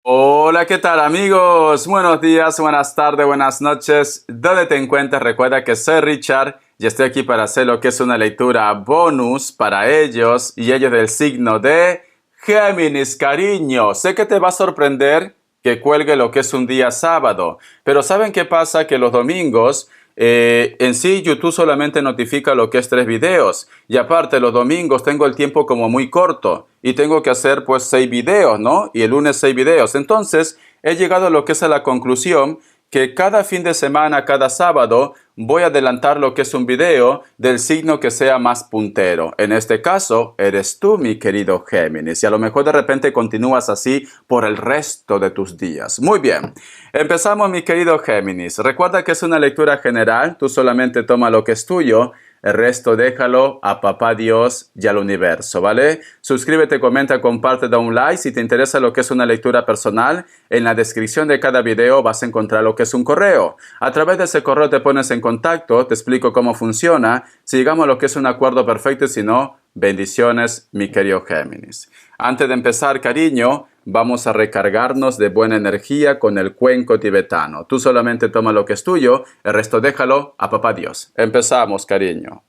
Hola, ¿qué tal amigos? Buenos días, buenas tardes, buenas noches. ¿Dónde te encuentras? Recuerda que soy Richard y estoy aquí para hacer lo que es una lectura bonus para ellos y ellos del signo de Géminis, cariño. Sé que te va a sorprender que cuelgue lo que es un día sábado, pero ¿saben qué pasa? Que los domingos en sí, YouTube solamente notifica lo que es 3 videos. Y aparte, los domingos tengo el tiempo como muy corto. Y tengo que hacer pues 6 videos, ¿no? Y el lunes 6 videos. Entonces, he llegado a lo que es a la conclusión que cada fin de semana, cada sábado, voy a adelantar lo que es un video del signo que sea más puntero. En este caso, eres tú, mi querido Géminis. Y a lo mejor de repente continúas así por el resto de tus días. Muy bien. Empezamos, mi querido Géminis. Recuerda que es una lectura general. Tú solamente toma lo que es tuyo. El resto déjalo a Papá Dios y al universo, ¿vale? Suscríbete, comenta, comparte, da un like. Si te interesa lo que es una lectura personal, en la descripción de cada video vas a encontrar lo que es un correo. A través de ese correo te pones en contacto, te explico cómo funciona, si llegamos a lo que es un acuerdo perfecto y si no, bendiciones, mi querido Géminis. Antes de empezar, cariño, vamos a recargarnos de buena energía con el cuenco tibetano. Tú solamente toma lo que es tuyo, el resto déjalo a Papá Dios. Empezamos, cariño.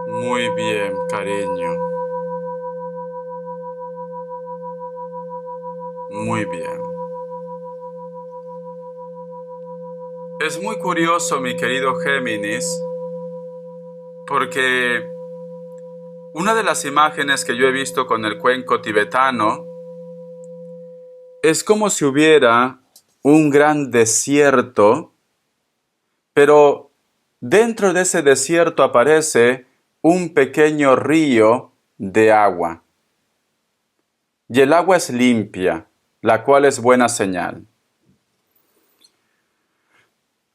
Muy bien, cariño. Muy bien. Es muy curioso, mi querido Géminis, porque una de las imágenes que yo he visto con el cuenco tibetano es como si hubiera un gran desierto, pero dentro de ese desierto aparece un pequeño río de agua. Y el agua es limpia, la cual es buena señal.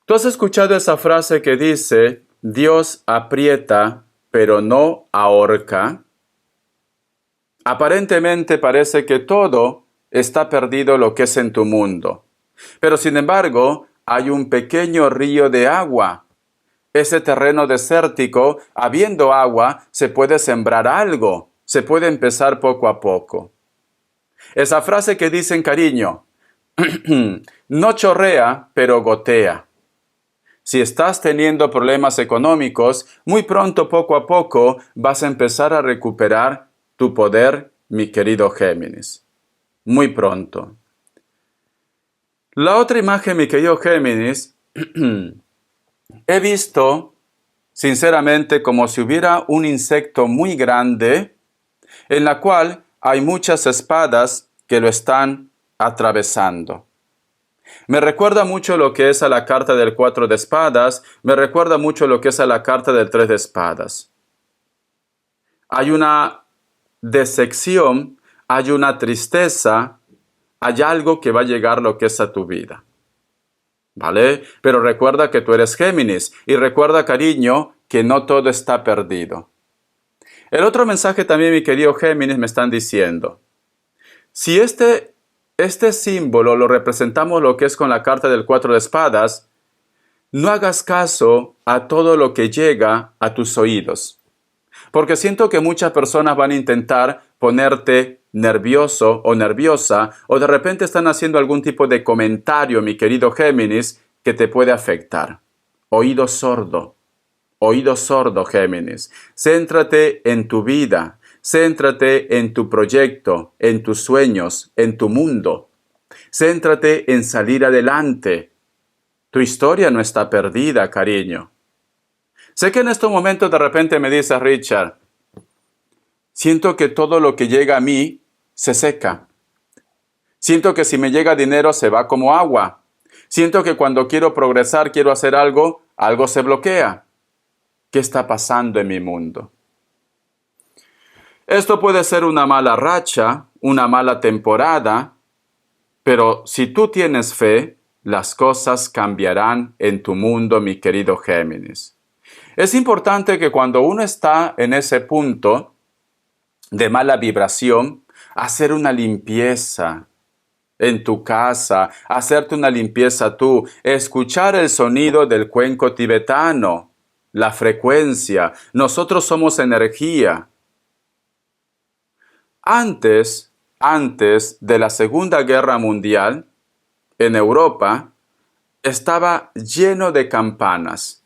¿Tú has escuchado esa frase que dice, Dios aprieta, pero no ahorca? Aparentemente parece que todo está perdido lo que es en tu mundo. Pero sin embargo, hay un pequeño río de agua. Ese terreno desértico, habiendo agua, se puede sembrar algo. Se puede empezar poco a poco. Esa frase que dicen, cariño, no chorrea, pero gotea. Si estás teniendo problemas económicos, muy pronto, poco a poco, vas a empezar a recuperar tu poder, mi querido Géminis. Muy pronto. La otra imagen, mi querido Géminis, he visto, sinceramente, como si hubiera un insecto muy grande, en la cual hay muchas espadas que lo están atravesando. Me recuerda mucho lo que es a la carta del 4 de espadas, me recuerda mucho lo que es a la carta del 3 de espadas. Hay una decepción, hay una tristeza, hay algo que va a llegar lo que es a tu vida. ¿Vale? Pero recuerda que tú eres Géminis y recuerda, cariño, que no todo está perdido. El otro mensaje también, mi querido Géminis, me están diciendo, si este símbolo lo representamos lo que es con la carta del 4 de espadas, no hagas caso a todo lo que llega a tus oídos. Porque siento que muchas personas van a intentar ponerte nervioso o nerviosa o de repente están haciendo algún tipo de comentario, mi querido Géminis, que te puede afectar. Oído sordo, Géminis. Céntrate en tu vida, céntrate en tu proyecto, en tus sueños, en tu mundo. Céntrate en salir adelante. Tu historia no está perdida, cariño. Sé que en estos momentos de repente me dices, Richard, siento que todo lo que llega a mí se seca. Siento que si me llega dinero se va como agua. Siento que cuando quiero progresar, quiero hacer algo, algo se bloquea. ¿Qué está pasando en mi mundo? Esto puede ser una mala racha, una mala temporada, pero si tú tienes fe, las cosas cambiarán en tu mundo, mi querido Géminis. Es importante que cuando uno está en ese punto de mala vibración, hacer una limpieza en tu casa, hacerte una limpieza tú, escuchar el sonido del cuenco tibetano, la frecuencia. Nosotros somos energía. Antes de la Segunda Guerra Mundial, en Europa, estaba lleno de campanas.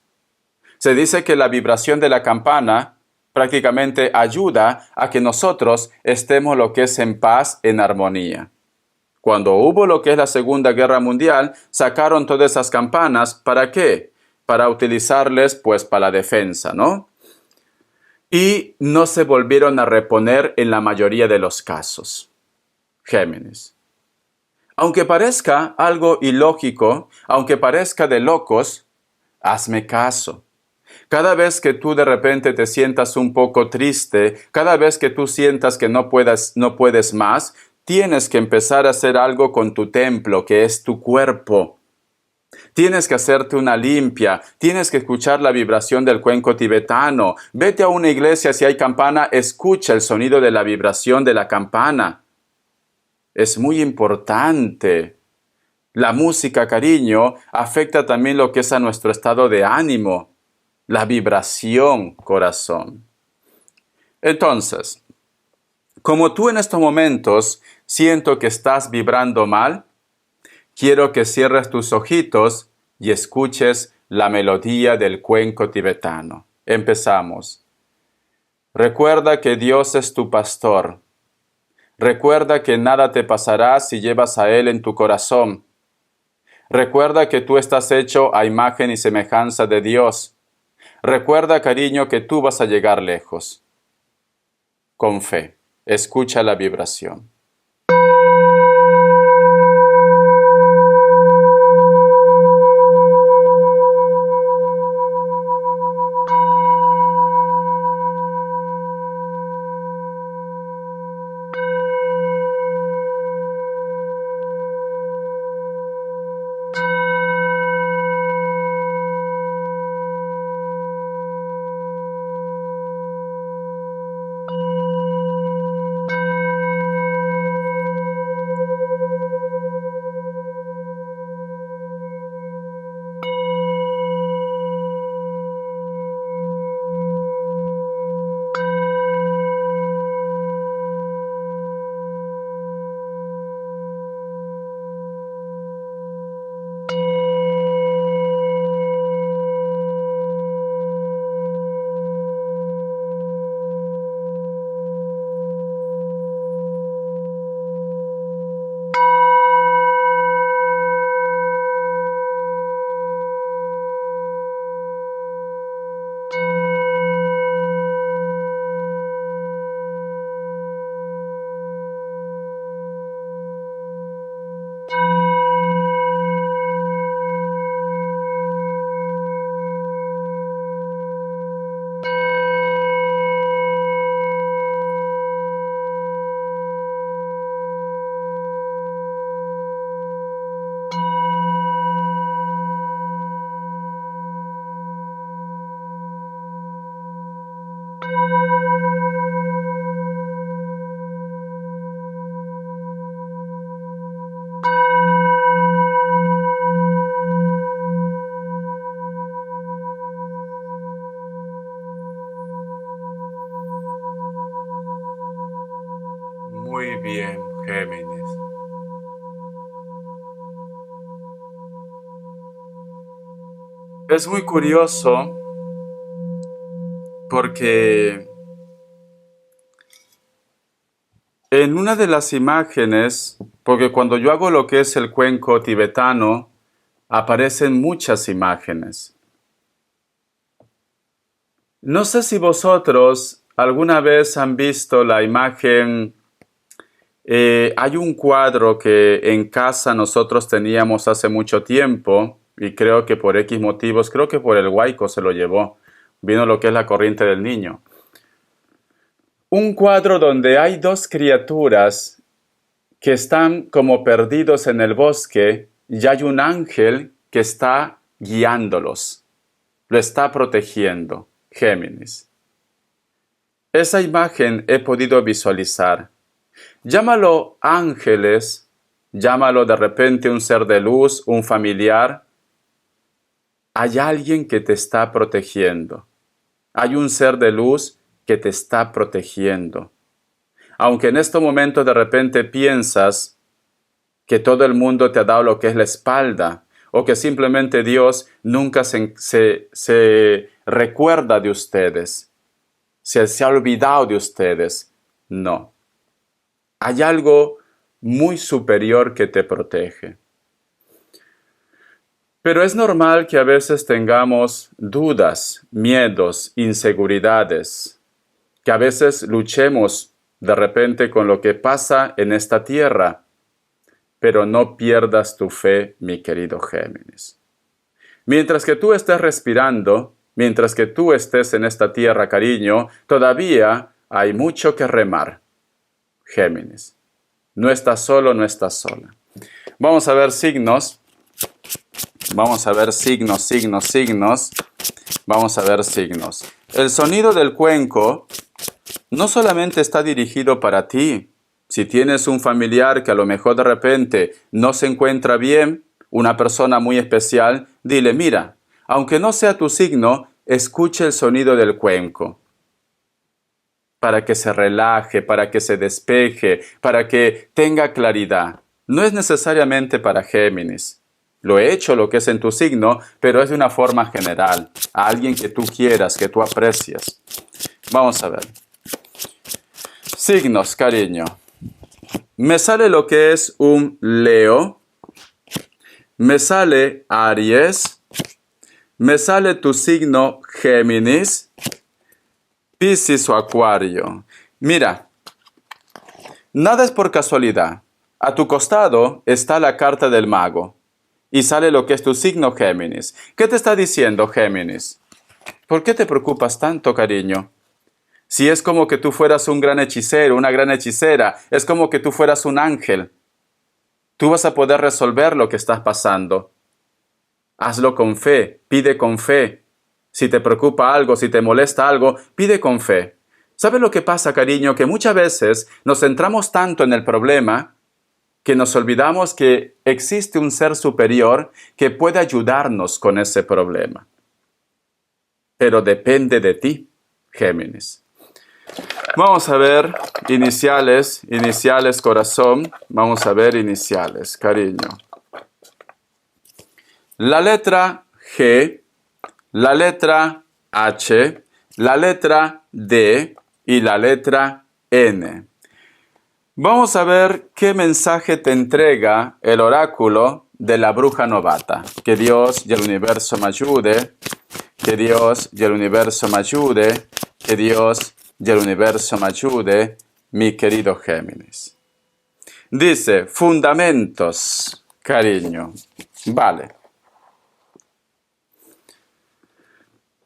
Se dice que la vibración de la campana prácticamente ayuda a que nosotros estemos lo que es en paz, en armonía. Cuando hubo lo que es la Segunda Guerra Mundial, sacaron todas esas campanas, ¿para qué? Para utilizarles pues para la defensa, ¿no? Y no se volvieron a reponer en la mayoría de los casos. Géminis. Aunque parezca algo ilógico, aunque parezca de locos, hazme caso. Cada vez que tú de repente te sientas un poco triste, cada vez que tú sientas que no puedes más, tienes que empezar a hacer algo con tu templo, que es tu cuerpo. Tienes que hacerte una limpia, tienes que escuchar la vibración del cuenco tibetano. Vete a una iglesia, si hay campana, escucha el sonido de la vibración de la campana. Es muy importante. La música, cariño, afecta también lo que es a nuestro estado de ánimo. La vibración, corazón. Entonces, como tú en estos momentos siento que estás vibrando mal, quiero que cierres tus ojitos y escuches la melodía del cuenco tibetano. Empezamos. Recuerda que Dios es tu pastor. Recuerda que nada te pasará si llevas a Él en tu corazón. Recuerda que tú estás hecho a imagen y semejanza de Dios. Recuerda, cariño, que tú vas a llegar lejos. Con fe, escucha la vibración. Muy bien, Géminis. Es muy curioso porque en una de las imágenes, porque cuando yo hago lo que es el cuenco tibetano, aparecen muchas imágenes. No sé si vosotros alguna vez han visto la imagen Hay un cuadro que en casa nosotros teníamos hace mucho tiempo y creo que por X motivos, creo que por el huaico se lo llevó. Vino lo que es la corriente del niño. Un cuadro donde hay dos criaturas que están como perdidos en el bosque y hay un ángel que está guiándolos, lo está protegiendo. Géminis. Esa imagen he podido visualizar. Llámalo ángeles, llámalo de repente un ser de luz, un familiar. Hay alguien que te está protegiendo. Hay un ser de luz que te está protegiendo. Aunque en este momento de repente piensas que todo el mundo te ha dado lo que es la espalda, o que simplemente Dios nunca se recuerda de ustedes, se ha olvidado de ustedes. No. Hay algo muy superior que te protege. Pero es normal que a veces tengamos dudas, miedos, inseguridades, que a veces luchemos de repente con lo que pasa en esta tierra. Pero no pierdas tu fe, mi querido Géminis. Mientras que tú estés respirando, mientras que tú estés en esta tierra, cariño, todavía hay mucho que remar. Géminis. No estás solo, no estás sola. Vamos a ver signos. Vamos a ver signos. Vamos a ver signos. El sonido del cuenco no solamente está dirigido para ti. Si tienes un familiar que a lo mejor de repente no se encuentra bien, una persona muy especial, dile, mira, aunque no sea tu signo, escuche el sonido del cuenco. Para que se relaje, para que se despeje, para que tenga claridad. No es necesariamente para Géminis. Lo he hecho lo que es en tu signo, pero es de una forma general, a alguien que tú quieras, que tú aprecias. Vamos a ver. Signos, cariño. Me sale lo que es un Leo, me sale Aries, me sale tu signo Géminis, Piscis o Acuario. Mira, nada es por casualidad. A tu costado está la carta del mago y sale lo que es tu signo Géminis. ¿Qué te está diciendo Géminis? ¿Por qué te preocupas tanto, cariño? Si es como que tú fueras un gran hechicero, una gran hechicera, es como que tú fueras un ángel. Tú vas a poder resolver lo que estás pasando. Hazlo con fe, pide con fe. Si te preocupa algo, si te molesta algo, pide con fe. ¿Sabes lo que pasa, cariño? Que muchas veces nos centramos tanto en el problema que nos olvidamos que existe un ser superior que puede ayudarnos con ese problema. Pero depende de ti, Géminis. Vamos a ver iniciales, corazón. Vamos a ver iniciales, cariño. La letra G, la letra H, la letra D y la letra N. Vamos a ver qué mensaje te entrega el oráculo de la bruja novata. Que Dios y el universo me ayude. Que Dios y el universo me ayude. Que Dios y el universo me ayude, mi querido Géminis. Dice, fundamentos, cariño. Vale.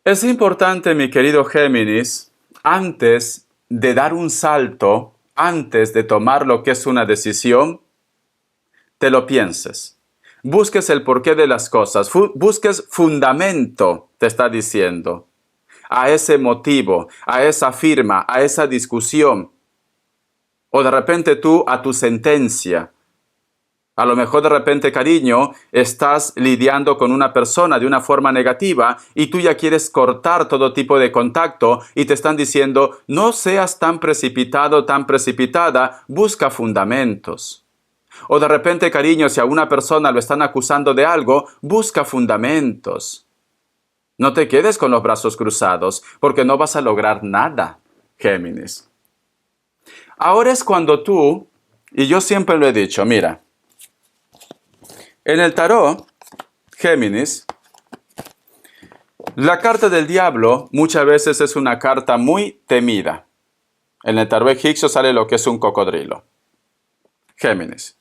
Es importante, mi querido Géminis, antes de dar un salto, antes de tomar lo que es una decisión, te lo pienses. Busques el porqué de las cosas. Busques fundamento, te está diciendo, a ese motivo, a esa firma, a esa discusión. O de repente tú a tu sentencia. A lo mejor de repente, cariño, estás lidiando con una persona de una forma negativa y tú ya quieres cortar todo tipo de contacto y te están diciendo, no seas tan precipitado, tan precipitada, busca fundamentos. O de repente, cariño, si a una persona lo están acusando de algo, busca fundamentos. No te quedes con los brazos cruzados, porque no vas a lograr nada, Géminis. Ahora es cuando tú, y yo siempre lo he dicho, mira, en el tarot, Géminis, la carta del diablo muchas veces es una carta muy temida. En el tarot egipcio sale lo que es un cocodrilo. Géminis.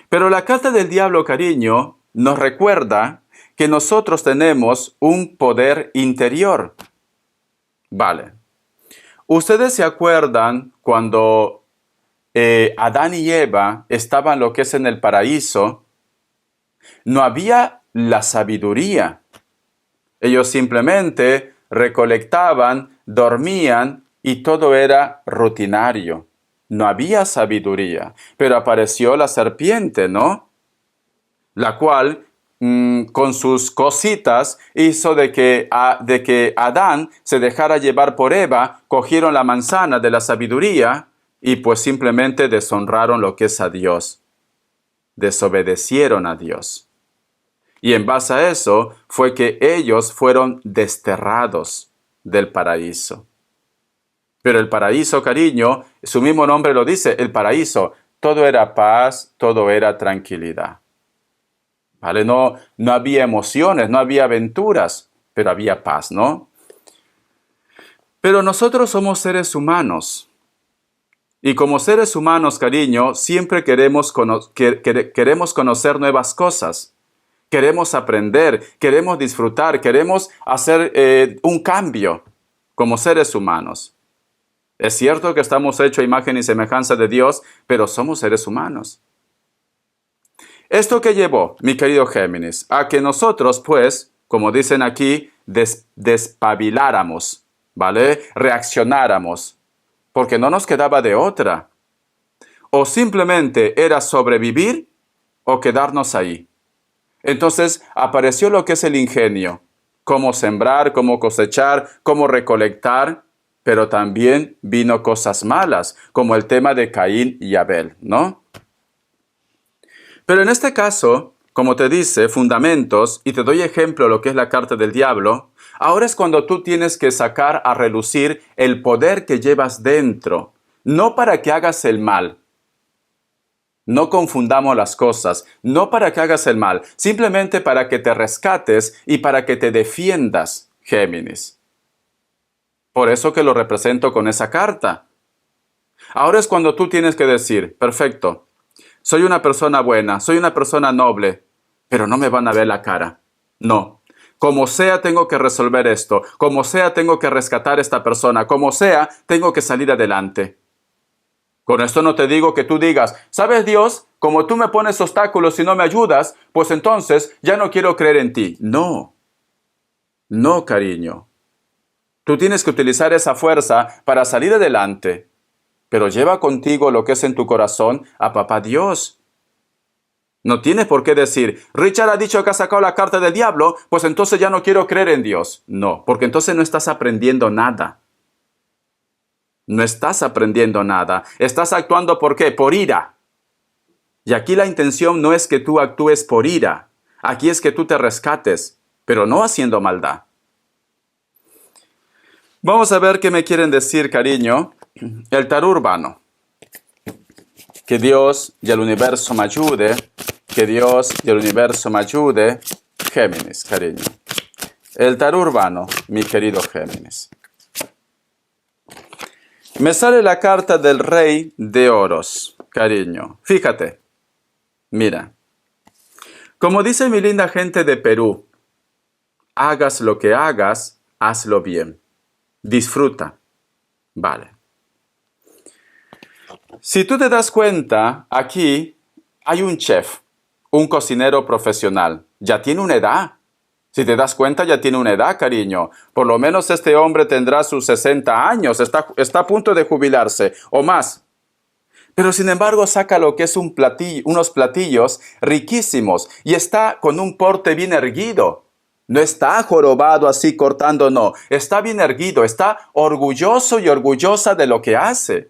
Pero la carta del diablo, cariño, nos recuerda que nosotros tenemos un poder interior. Vale. ¿Ustedes se acuerdan cuando Adán y Eva estaban lo que es en el paraíso? No había la sabiduría. Ellos simplemente recolectaban, dormían y todo era rutinario. No había sabiduría. Pero apareció la serpiente, ¿no? La cual con sus cositas hizo de que Adán se dejara llevar por Eva, cogieron la manzana de la sabiduría y pues simplemente deshonraron lo que es a Dios. Desobedecieron a Dios. Y en base a eso fue que ellos fueron desterrados del paraíso. Pero el paraíso, cariño, su mismo nombre lo dice, el paraíso, todo era paz, todo era tranquilidad. ¿Vale? No había emociones, no había aventuras, pero había paz, ¿no? Pero nosotros somos seres humanos. Y como seres humanos, cariño, siempre queremos conocer nuevas cosas. Queremos aprender, queremos disfrutar, queremos hacer un cambio como seres humanos. Es cierto que estamos hechos a imagen y semejanza de Dios, pero somos seres humanos. ¿Esto qué llevó, mi querido Géminis? A que nosotros, pues, como dicen aquí, despabiláramos, ¿vale? Reaccionáramos, porque no nos quedaba de otra. O simplemente era sobrevivir o quedarnos ahí. Entonces apareció lo que es el ingenio, cómo sembrar, cómo cosechar, cómo recolectar, pero también vino cosas malas, como el tema de Caín y Abel, ¿no? Pero en este caso, como te dice, fundamentos, y te doy ejemplo lo que es la carta del diablo, ahora es cuando tú tienes que sacar a relucir el poder que llevas dentro, no para que hagas el mal. No confundamos las cosas, no para que hagas el mal, simplemente para que te rescates y para que te defiendas, Géminis. Por eso que lo represento con esa carta. Ahora es cuando tú tienes que decir, perfecto, soy una persona buena, soy una persona noble, pero no me van a ver la cara. No. Como sea, tengo que resolver esto. Como sea, tengo que rescatar a esta persona. Como sea, tengo que salir adelante. Con esto no te digo que tú digas, ¿sabes, Dios? Como tú me pones obstáculos y no me ayudas, pues entonces ya no quiero creer en ti. No. No, cariño. Tú tienes que utilizar esa fuerza para salir adelante. Pero lleva contigo lo que es en tu corazón a Papá Dios. No tienes por qué decir, Richard ha dicho que ha sacado la carta del diablo, pues entonces ya no quiero creer en Dios. No, porque entonces no estás aprendiendo nada. No estás aprendiendo nada. Estás actuando ¿por qué? Por ira. Y aquí la intención no es que tú actúes por ira. Aquí es que tú te rescates, pero no haciendo maldad. Vamos a ver qué me quieren decir, cariño. El tarot urbano. Que Dios y el universo me ayude. Que Dios y el universo me ayude. Géminis, cariño. El tarot urbano, mi querido Géminis. Me sale la carta del Rey de Oros, cariño. Fíjate. Mira. Como dice mi linda gente de Perú, hagas lo que hagas, hazlo bien. Disfruta. Vale. Si tú te das cuenta, aquí hay un chef, un cocinero profesional. Ya tiene una edad. Si te das cuenta, ya tiene una edad, cariño. Por lo menos este hombre tendrá sus 60 años. Está a punto de jubilarse o más. Pero sin embargo saca lo que es unos platillos riquísimos y está con un porte bien erguido. No está jorobado así cortando, no. Está bien erguido, está orgulloso y orgullosa de lo que hace.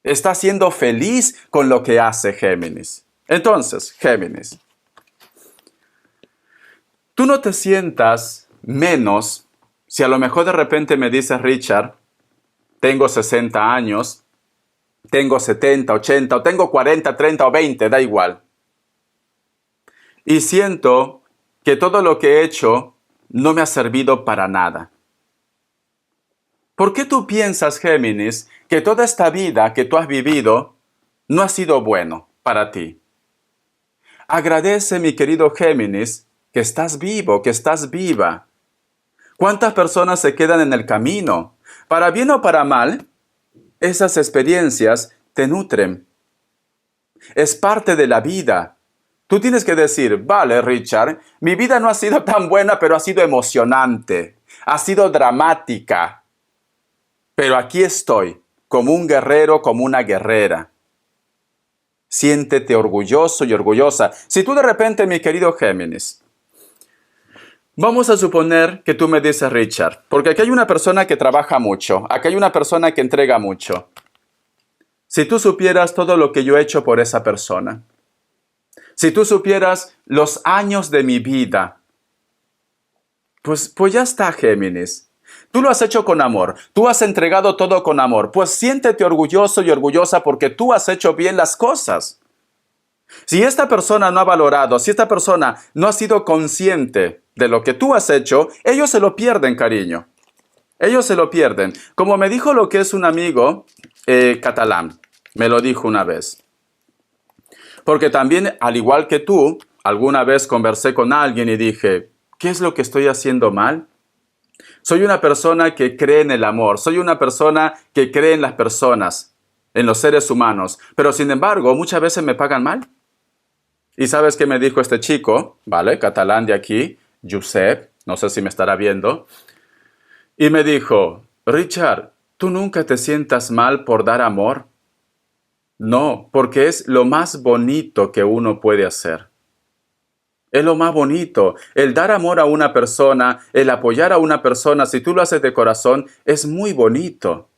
Está siendo feliz con lo que hace, Géminis. Entonces, Géminis, tú no te sientas menos si a lo mejor de repente me dices, Richard, tengo 60 años, tengo 70, 80, o tengo 40, 30 o 20, da igual. Y siento que todo lo que he hecho no me ha servido para nada. ¿Por qué tú piensas, Géminis, que toda esta vida que tú has vivido no ha sido bueno para ti. Agradece, mi querido Géminis, que estás vivo, que estás viva. ¿Cuántas personas se quedan en el camino? Para bien o para mal, esas experiencias te nutren. Es parte de la vida. Tú tienes que decir, vale, Richard, mi vida no ha sido tan buena, pero ha sido emocionante, ha sido dramática. Pero aquí estoy, como un guerrero, como una guerrera. Siéntete orgulloso y orgullosa. Si tú de repente, mi querido Géminis, vamos a suponer que tú me dices, Richard, porque aquí hay una persona que trabaja mucho, aquí hay una persona que entrega mucho. Si tú supieras todo lo que yo he hecho por esa persona, si tú supieras los años de mi vida, pues ya está, Géminis. Tú lo has hecho con amor, tú has entregado todo con amor, pues siéntete orgulloso y orgullosa porque tú has hecho bien las cosas. Si esta persona no ha valorado, si esta persona no ha sido consciente de lo que tú has hecho, ellos se lo pierden, cariño. Ellos se lo pierden. Como me dijo lo que es un amigo catalán, me lo dijo una vez. Porque también, al igual que tú, alguna vez conversé con alguien y dije, ¿qué es lo que estoy haciendo mal? Soy una persona que cree en el amor, soy una persona que cree en las personas, en los seres humanos, pero sin embargo, muchas veces me pagan mal. ¿Y sabes qué me dijo este chico? ¿Vale? Catalán de aquí, Josep, no sé si me estará viendo. Y me dijo, Richard, ¿tú nunca te sientas mal por dar amor? No, porque es lo más bonito que uno puede hacer. Es lo más bonito. El dar amor a una persona, el apoyar a una persona, si tú lo haces de corazón, es muy bonito.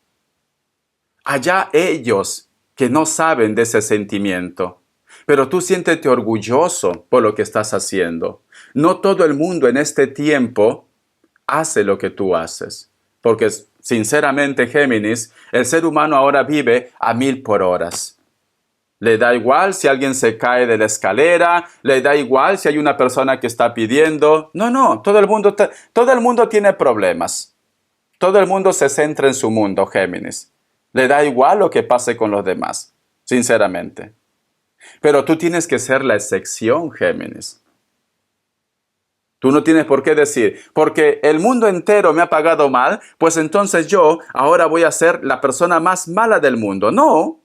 Allá ellos que no saben de ese sentimiento. Pero tú siéntete orgulloso por lo que estás haciendo. No todo el mundo en este tiempo hace lo que tú haces. Porque sinceramente, Géminis, el ser humano ahora vive a 1000 por hora. Le da igual si alguien se cae de la escalera, le da igual si hay una persona que está pidiendo. No, todo el mundo tiene problemas. Todo el mundo se centra en su mundo, Géminis. Le da igual lo que pase con los demás, sinceramente. Pero tú tienes que ser la excepción, Géminis. Tú no tienes por qué decir, porque el mundo entero me ha pagado mal, pues entonces yo ahora voy a ser la persona más mala del mundo. No.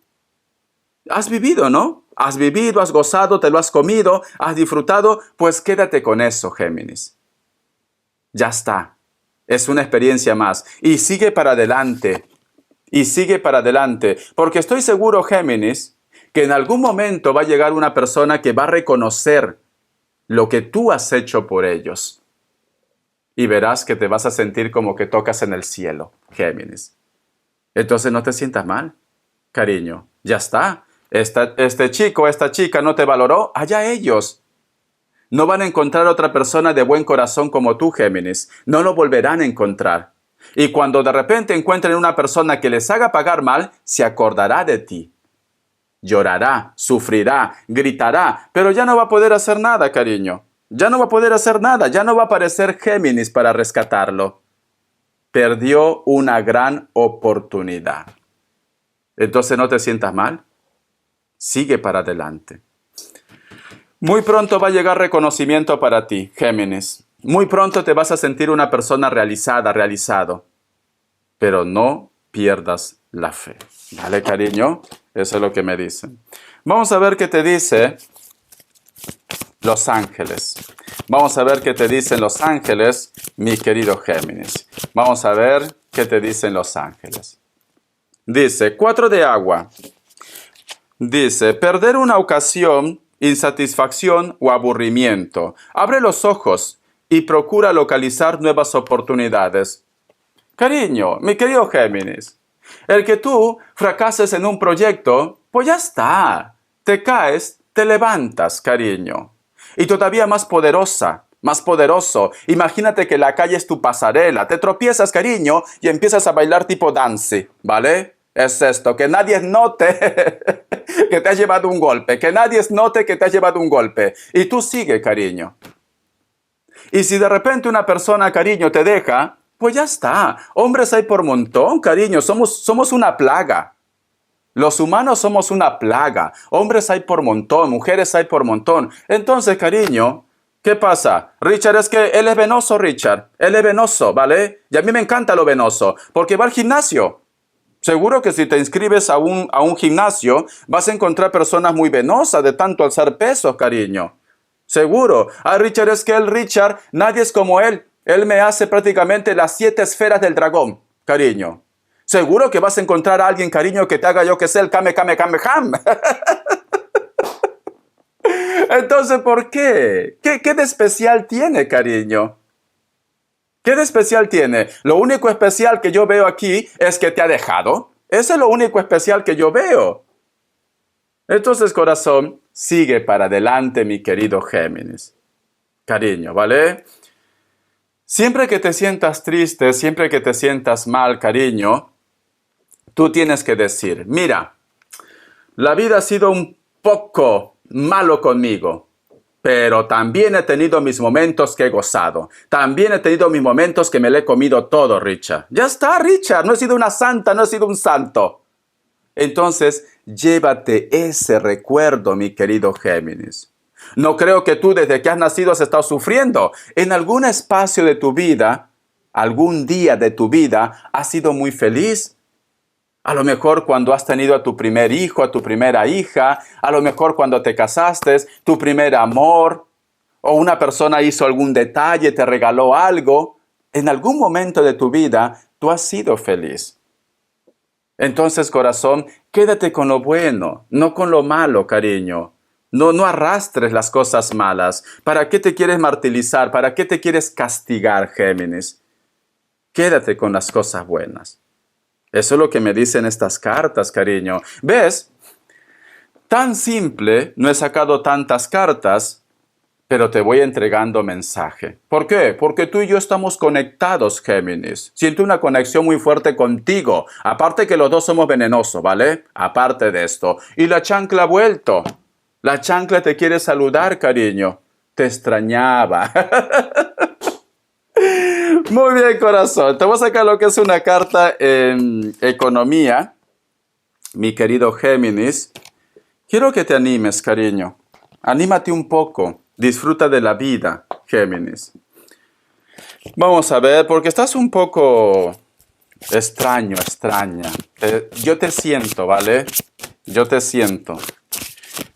Has vivido, ¿no? Has vivido, has gozado, te lo has comido, has disfrutado, pues quédate con eso, Géminis. Ya está. Es una experiencia más. Y sigue para adelante. Y sigue para adelante. Porque estoy seguro, Géminis, que en algún momento va a llegar una persona que va a reconocer lo que tú has hecho por ellos. Y verás que te vas a sentir como que tocas en el cielo, Géminis. Entonces no te sientas mal, cariño. Ya está. Este chico, esta chica no te valoró, allá ellos. No van a encontrar otra persona de buen corazón como tú, Géminis. No lo volverán a encontrar. Y cuando de repente encuentren una persona que les haga pagar mal, se acordará de ti. Llorará, sufrirá, gritará, pero ya no va a poder hacer nada, cariño. Ya no va a poder hacer nada, ya no va a aparecer Géminis para rescatarlo. Perdió una gran oportunidad. Entonces no te sientas mal. Sigue para adelante. Muy pronto va a llegar reconocimiento para ti, Géminis. Muy pronto te vas a sentir una persona realizada, realizado. Pero no pierdas la fe. ¿Vale, cariño? Eso es lo que me dicen. Vamos a ver qué te dice los ángeles. Vamos a ver qué te dicen los ángeles, mi querido Géminis. Vamos a ver qué te dicen los ángeles. Dice, 4 de agua. Dice, perder una ocasión, insatisfacción o aburrimiento. Abre los ojos y procura localizar nuevas oportunidades. Cariño, mi querido Géminis, el que tú fracases en un proyecto, pues ya está. Te caes, te levantas, cariño. Y todavía más poderosa, más poderoso. Imagínate que la calle es tu pasarela. Te tropiezas, cariño, y empiezas a bailar tipo dance, ¿vale? Es esto, que nadie note que te has llevado un golpe, que nadie note que te has llevado un golpe. Y tú sigue, cariño. Y si de repente una persona, cariño, te deja, pues ya está. Hombres hay por montón, cariño. Somos una plaga. Los humanos somos una plaga. Hombres hay por montón, mujeres hay por montón. Entonces, cariño, ¿qué pasa? Richard, es que él es venoso, Richard. Él es venoso, ¿vale? Y a mí me encanta lo venoso, porque va al gimnasio. Seguro que si te inscribes a un gimnasio, vas a encontrar personas muy venosas de tanto alzar pesos, cariño. Seguro. Ah, Richard, es que Richard, nadie es como él. Él me hace prácticamente las 7 esferas del dragón, cariño. Seguro que vas a encontrar a alguien, cariño, que te haga, yo que sé, el kame, kame, kame, ham. Entonces, ¿por qué? ¿Qué de especial tiene, cariño? ¿Qué de especial tiene? Lo único especial que yo veo aquí es que te ha dejado. Eso es lo único especial que yo veo. Entonces, corazón, sigue para adelante, mi querido Géminis. Cariño, ¿vale? Siempre que te sientas triste, siempre que te sientas mal, cariño, tú tienes que decir, mira, la vida ha sido un poco malo conmigo, pero también he tenido mis momentos que he gozado. También he tenido mis momentos que me lo he comido todo, Richard. Ya está, Richard, no he sido una santa, no he sido un santo. Entonces, llévate ese recuerdo, mi querido Géminis. No creo que tú desde que has nacido has estado sufriendo. En algún espacio de tu vida, algún día de tu vida, has sido muy feliz. A lo mejor cuando has tenido a tu primer hijo, a tu primera hija, a lo mejor cuando te casaste, tu primer amor, o una persona hizo algún detalle, te regaló algo. En algún momento de tu vida, tú has sido feliz. Entonces, corazón, quédate con lo bueno, no con lo malo, cariño. No arrastres las cosas malas. ¿Para qué te quieres martirizar? ¿Para qué te quieres castigar, Géminis? Quédate con las cosas buenas. Eso es lo que me dicen estas cartas, cariño. ¿Ves? Tan simple, no he sacado tantas cartas, pero te voy entregando mensaje. ¿Por qué? Porque tú y yo estamos conectados, Géminis. Siento una conexión muy fuerte contigo. Aparte que los dos somos venenosos, ¿vale? Aparte de esto. Y la chancla ha vuelto. La chancla te quiere saludar, cariño. Te extrañaba. Muy bien, corazón. Te voy a sacar lo que es una carta en economía. Mi querido Géminis. Quiero que te animes, cariño. Anímate un poco. Disfruta de la vida, Géminis. Vamos a ver, porque estás un poco extraña. Yo te siento, ¿vale? Yo te siento.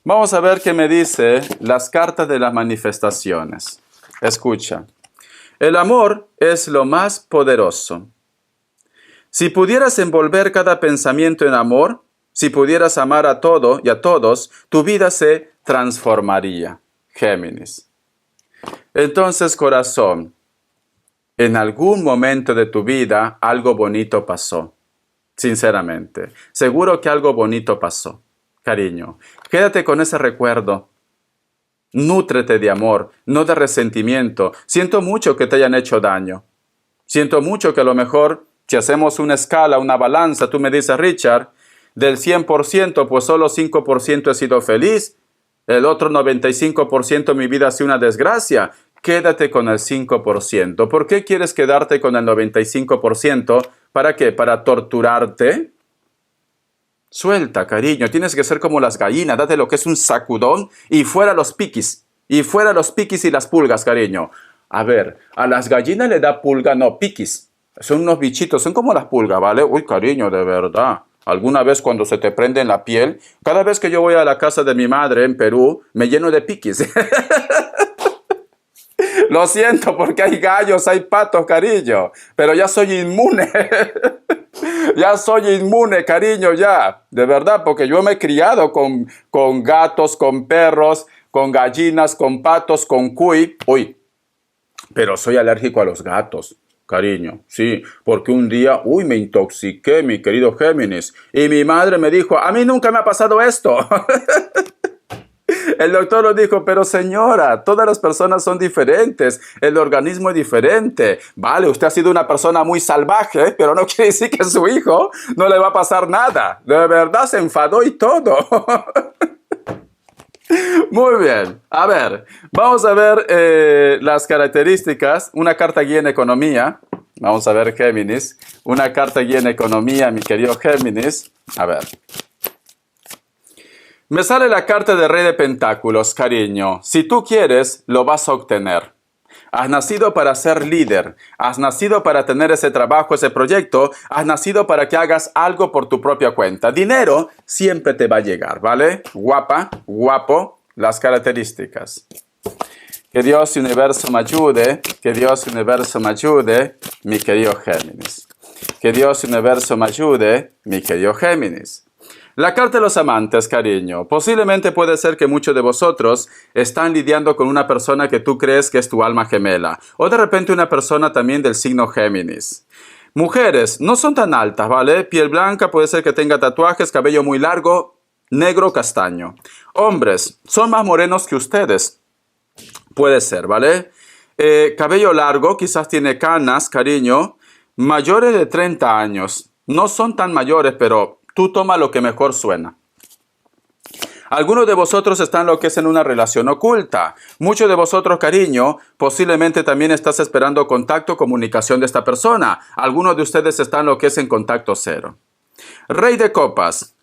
Vamos a ver qué me dice las cartas de las manifestaciones. Escucha. El amor es lo más poderoso. Si pudieras envolver cada pensamiento en amor, si pudieras amar a todo y a todos, tu vida se transformaría. Géminis. Entonces, corazón, en algún momento de tu vida algo bonito pasó. Sinceramente. Seguro que algo bonito pasó. Cariño, quédate con ese recuerdo. Nútrete de amor, no de resentimiento. Siento mucho que te hayan hecho daño. Siento mucho que a lo mejor, si hacemos una escala, una balanza, tú me dices, Richard, del 100%, pues solo 5% he sido feliz. El otro 95% de mi vida ha sido una desgracia. Quédate con el 5%. ¿Por qué quieres quedarte con el 95%? ¿Para qué? ¿Para torturarte? Suelta, cariño, tienes que ser como las gallinas, date lo que es un sacudón y fuera los piquis. Y fuera los piquis y las pulgas, cariño. A ver, a las gallinas le da pulga, no, piquis. Son unos bichitos, son como las pulgas, ¿vale? Uy, cariño, de verdad. Alguna vez cuando se te prende en la piel, cada vez que yo voy a la casa de mi madre en Perú, me lleno de piquis. Lo siento porque hay gallos, hay patos, cariño, pero ya soy inmune. Ya soy inmune, cariño, ya. De verdad, porque yo me he criado con gatos, con perros, con gallinas, con patos, con cuy. Uy, pero soy alérgico a los gatos, cariño. Sí, porque un día, me intoxiqué, mi querido Géminis. Y mi madre me dijo, a mí nunca me ha pasado esto. El doctor lo dijo, pero señora, todas las personas son diferentes, el organismo es diferente. Vale, usted ha sido una persona muy salvaje, pero no quiere decir que a su hijo no le va a pasar nada. De verdad se enfadó y todo. Muy bien, a ver, vamos a ver las características, una carta guía en economía. Vamos a ver Géminis, una carta guía en economía, mi querido Géminis. A ver. Me sale la carta de Rey de Pentáculos, cariño. Si tú quieres, lo vas a obtener. Has nacido para ser líder, has nacido para tener ese trabajo, ese proyecto, has nacido para que hagas algo por tu propia cuenta. Dinero siempre te va a llegar, ¿vale? Guapa, guapo, las características. Que Dios y Universo me ayude, que Dios y Universo me ayude, mi querido Géminis. Que Dios y Universo me ayude, mi querido Géminis. La carta de los amantes, cariño. Posiblemente puede ser que muchos de vosotros están lidiando con una persona que tú crees que es tu alma gemela. O de repente una persona también del signo Géminis. Mujeres, no son tan altas, ¿vale? Piel blanca, puede ser que tenga tatuajes, cabello muy largo, negro, castaño. Hombres, son más morenos que ustedes. Puede ser, ¿vale? Cabello largo, quizás tiene canas, cariño. Mayores de 30 años. No son tan mayores, pero tú toma lo que mejor suena. Algunos de vosotros están lo que es en una relación oculta. Muchos de vosotros, cariño, posiblemente también estás esperando contacto, comunicación de esta persona. Algunos de ustedes están lo que es en contacto cero. Rey de copas.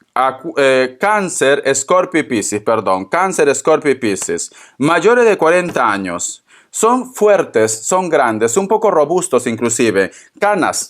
Cáncer, Escorpio y Piscis, perdón. Cáncer, Escorpio y Piscis. Mayores de 40 años. Son fuertes, son grandes, un poco robustos inclusive. Canas,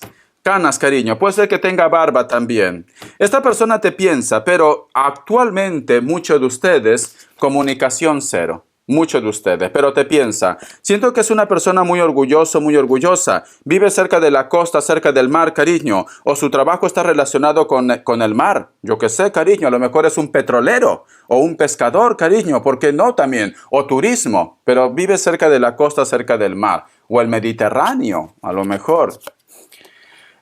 cariño. Puede ser que tenga barba también. Esta persona te piensa, pero actualmente muchos de ustedes, comunicación cero. Muchos de ustedes, pero te piensa. Siento que es una persona muy orgulloso, muy orgullosa. Vive cerca de la costa, cerca del mar, cariño. O su trabajo está relacionado con el mar. Yo qué sé, cariño. A lo mejor es un petrolero o un pescador, cariño. ¿Por qué no también? O turismo. Pero vive cerca de la costa, cerca del mar. O el Mediterráneo, a lo mejor.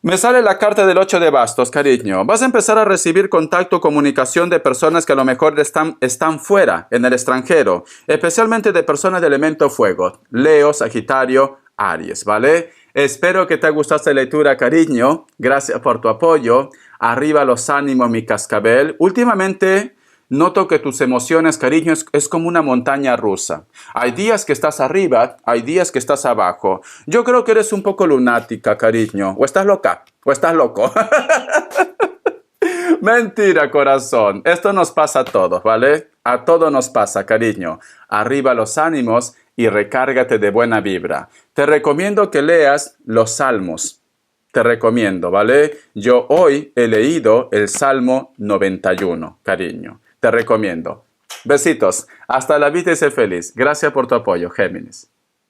Me sale la carta del 8 de bastos, cariño. Vas a empezar a recibir contacto, comunicación de personas que a lo mejor están fuera, en el extranjero. Especialmente de personas de elemento fuego. Leo, Sagitario, Aries, ¿vale? Espero que te haya gustado esta lectura, cariño. Gracias por tu apoyo. Arriba los ánimos, mi cascabel. Últimamente noto que tus emociones, cariño, es como una montaña rusa. Hay días que estás arriba, hay días que estás abajo. Yo creo que eres un poco lunática, cariño. O estás loca, o estás loco. Mentira, corazón. Esto nos pasa a todos, ¿vale? A todos nos pasa, cariño. Arriba los ánimos y recárgate de buena vibra. Te recomiendo que leas los salmos. Te recomiendo, ¿vale? Yo hoy he leído el Salmo 91, cariño. Te recomiendo. Besitos. Hasta la vida y sé feliz. Gracias por tu apoyo, Géminis.